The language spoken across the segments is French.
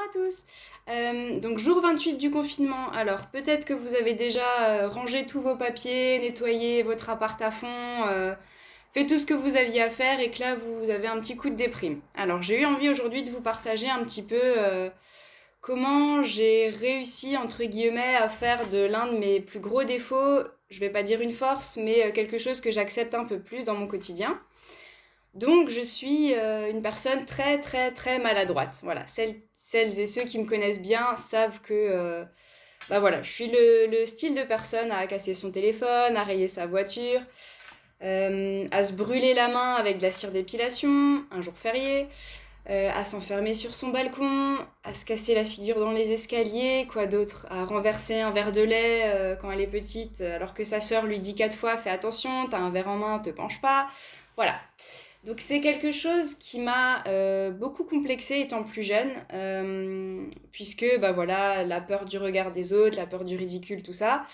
à tous. Donc jour 28 du confinement. Alors peut-être que vous avez déjà rangé tous vos papiers, nettoyé votre appart à fond, fait tout ce que vous aviez à faire et que là vous avez un petit coup de déprime. Alors j'ai eu envie aujourd'hui de vous partager un petit peu comment j'ai réussi entre guillemets à faire de l'un de mes plus gros défauts, je vais pas dire une force, mais quelque chose que j'accepte un peu plus dans mon quotidien. Donc je suis une personne très très très maladroite. Voilà, celles et ceux qui me connaissent bien savent que bah voilà, je suis le style de personne à casser son téléphone, à rayer sa voiture, à se brûler la main avec de la cire d'épilation, un jour férié, à s'enfermer sur son balcon, à se casser la figure dans les escaliers, quoi d'autre, à renverser un verre de lait quand elle est petite, alors que sa sœur lui dit 4 fois fais attention, t'as un verre en main, te penche pas. Voilà. Donc c'est quelque chose qui m'a beaucoup complexée étant plus jeune, puisque bah voilà, la peur du regard des autres, la peur du ridicule, tout ça,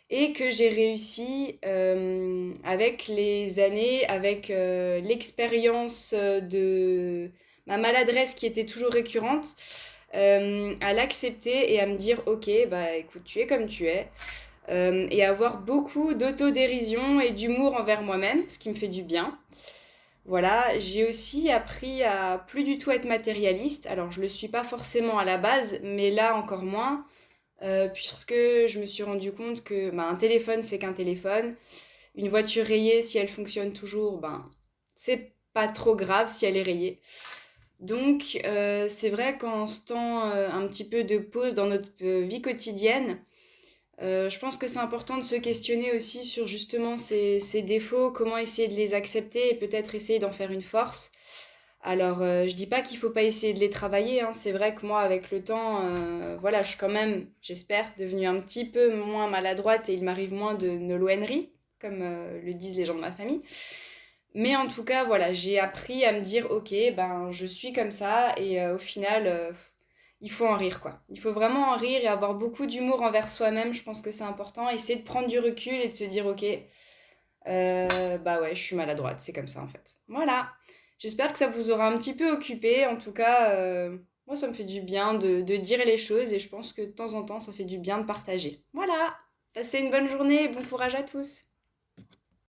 et que j'ai réussi avec les années, avec l'expérience de ma maladresse qui était toujours récurrente, à l'accepter et à me dire ok, bah écoute, tu es comme tu es. Et avoir beaucoup d'autodérision et d'humour envers moi-même, ce qui me fait du bien. Voilà, j'ai aussi appris à plus du tout être matérialiste. Alors, je le suis pas forcément à la base, mais là encore moins, puisque je me suis rendu compte que bah, un téléphone, c'est qu'un téléphone. Une voiture rayée, si elle fonctionne toujours, ben, c'est pas trop grave si elle est rayée. Donc, c'est vrai qu'en ce temps un petit peu de pause dans notre vie quotidienne, je pense que c'est important de se questionner aussi sur justement ces défauts, comment essayer de les accepter et peut-être essayer d'en faire une force. Alors, je dis pas qu'il faut pas essayer de les travailler, hein. C'est vrai que moi, avec le temps, voilà, je suis quand même, j'espère, devenue un petit peu moins maladroite et il m'arrive moins de noloenneries, comme le disent les gens de ma famille. Mais en tout cas, voilà, j'ai appris à me dire, ok, ben, je suis comme ça et au final, il faut en rire, quoi. Il faut vraiment en rire et avoir beaucoup d'humour envers soi-même, je pense que c'est important. Essayer de prendre du recul et de se dire, ok, bah ouais, je suis maladroite, c'est comme ça en fait. Voilà. J'espère que ça vous aura un petit peu occupé. En tout cas, moi, ça me fait du bien de dire les choses et je pense que de temps en temps, ça fait du bien de partager. Voilà. Passez une bonne journée et bon courage à tous.